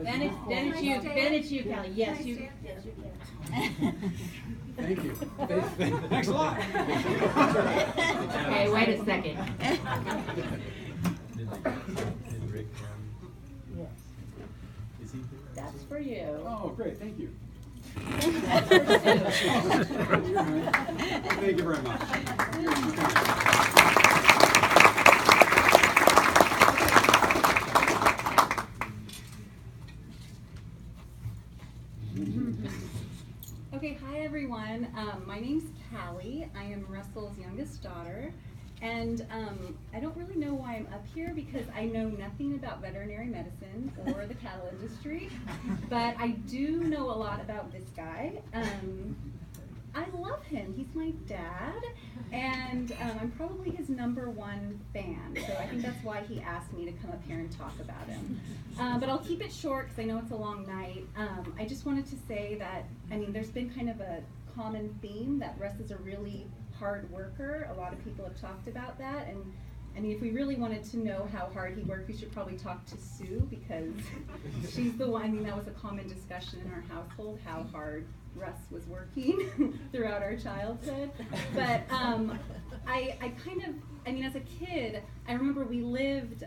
Then it's you, Cali. Yes, you can. Thank you. Thanks a lot. Okay, wait a second. Did Rick, Yes. is he here? That's for you. Oh, great. Thank you. Thank you very much. Okay, hi everyone. My name's Cali. I am Russell's youngest daughter, and I don't really know why I'm up here because I know nothing about veterinary medicine or the cattle industry, but I do know a lot about this guy. I love him. He's my dad, and I'm probably his #1 fan, so I think that's why he asked me to come up here and talk about him. But I'll keep it short because I know it's a long night. I just wanted to say that, I mean, there's been kind of a common theme that Russ is a really hard worker. A lot of people have talked about that, and I mean, if we really wanted to know how hard he worked, we should probably talk to Sue because she's the one. I mean, that was a common discussion in our household, how hard Russ was working throughout our childhood. But I kind of, I mean, as a kid, I remember we lived,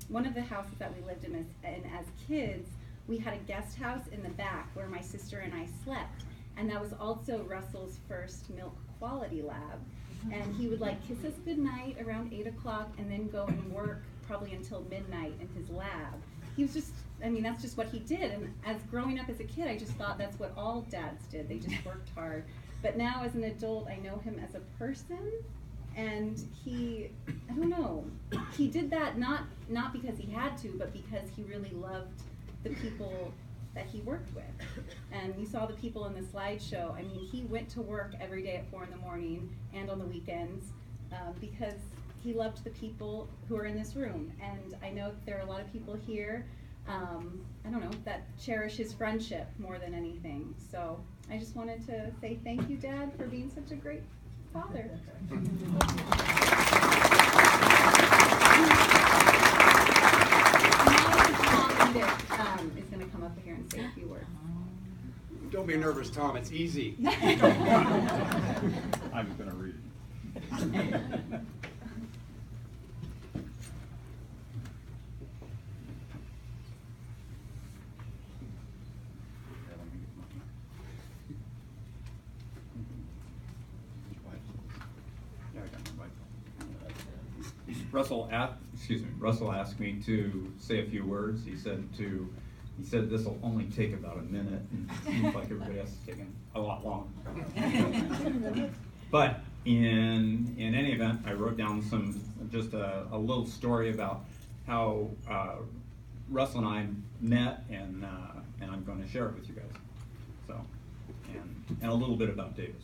one of the houses that we lived in as kids, we had a guest house in the back where my sister and I slept. And that was also Russell's first milk quality lab. And he would like kiss us goodnight around 8 o'clock and then go and work probably until midnight in his lab. He was just, I mean, that's just what he did. And as growing up as a kid, I just thought that's what all dads did. They just worked hard. But now as an adult, I know him as a person. And he, I don't know, he did that not because he had to, but because he really loved the people that he worked with. And you saw the people in the slideshow. I mean, he went to work every day at 4 in the morning and on the weekends because he loved the people who are in this room. And I know that there are a lot of people here, I don't know, that cherish his friendship more than anything. So I just wanted to say thank you, Dad, for being such a great father. Edick is going to come up here and say a few words. Don't be nervous, Tom. It's easy. I'm going to read. Russell asked me to say a few words. He said this will only take about a minute, and it seems like everybody else is taking a lot longer. But in any event, I wrote down just a little story about how Russell and I met, and I'm going to share it with you guys. So, and a little bit about Davis.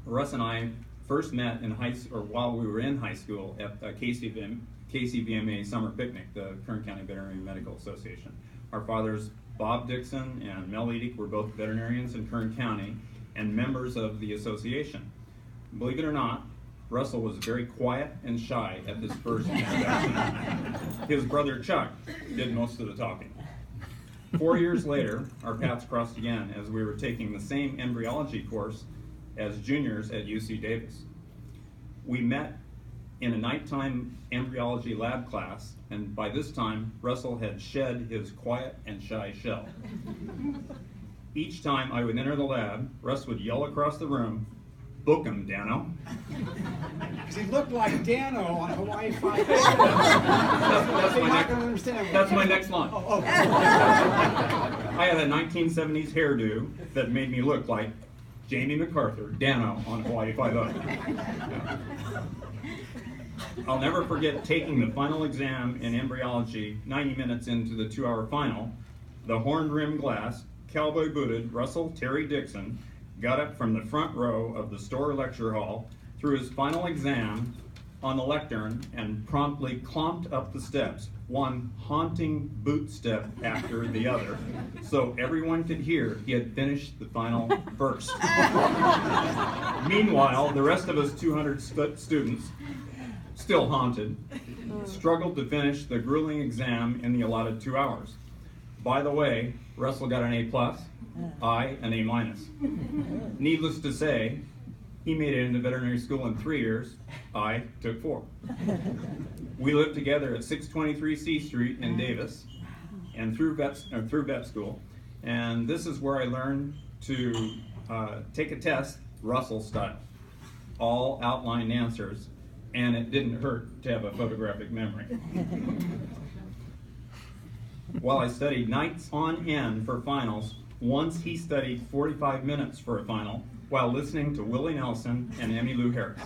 Russ and I first met in while we were in high school at KCVMA Summer Picnic, the Kern County Veterinary Medical Association. Our fathers, Bob Dixon and Mel Edick, were both veterinarians in Kern County and members of the association. Believe it or not, Russell was very quiet and shy at this first introduction. His brother Chuck did most of the talking. 4 years later, our paths crossed again as we were taking the same embryology course as juniors at UC Davis. We met in a nighttime embryology lab class, and by this time, Russell had shed his quiet and shy shell. Each time I would enter the lab, Russ would yell across the room, "Book him, Dano." Because he looked like Dano on Hawaii 5. That's my next line. Oh, okay. I had a 1970s hairdo that made me look like Jamie MacArthur, Dano on Hawaii 5. I'll never forget taking the final exam in embryology 90 minutes into the 2-hour final. The horn-rimmed glass, cowboy-booted Russell Terry Dixon got up from the front row of the store lecture hall, threw his final exam on the lectern, and promptly clomped up the steps, one haunting boot step after the other, so everyone could hear he had finished the final verse. Meanwhile, the rest of us 200 students still haunted, struggled to finish the grueling exam in the allotted 2 hours. By the way, Russell got an A+, I an A-. Needless to say, he made it into veterinary school in 3 years. I took 4. We lived together at 623 C Street in Davis, and through vet school. And this is where I learned to take a test, Russell style, all outlined answers, and it didn't hurt to have a photographic memory. While I studied nights on end for finals, once he studied 45 minutes for a final while listening to Willie Nelson and Emmylou Harris.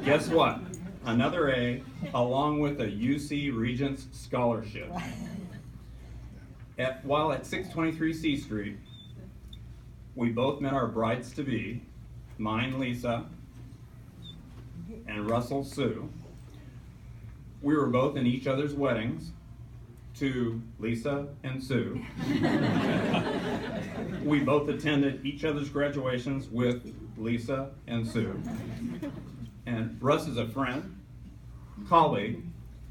Guess what? Another A, along with a UC Regents scholarship. While at 623 C Street, we both met our brides-to-be, mine Lisa and Russell Sue. We were both in each other's weddings, to Lisa and Sue. We both attended each other's graduations with Lisa and Sue. And Russ is a friend, colleague,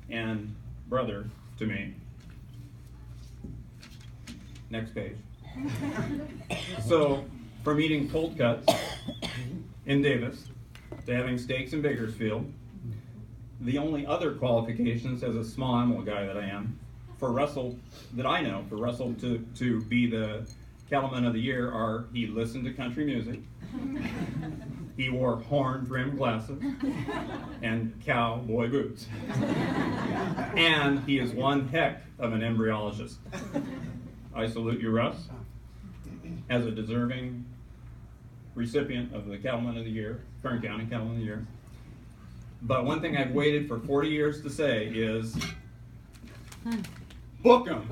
and brother to me. Next page. So, from eating cold cuts in Davis to having steaks in Bakersfield, the only other qualifications as a small animal guy that I am, for Russell, that I know, for Russell to be the Cattleman of the Year are, he listened to country music, he wore horn-rimmed glasses, and cowboy boots. And he is one heck of an embryologist. I salute you, Russ, as a deserving recipient of the Cattleman of the Year, Kern County Cattleman of the Year. But one thing I've waited for 40 years to say is, book him.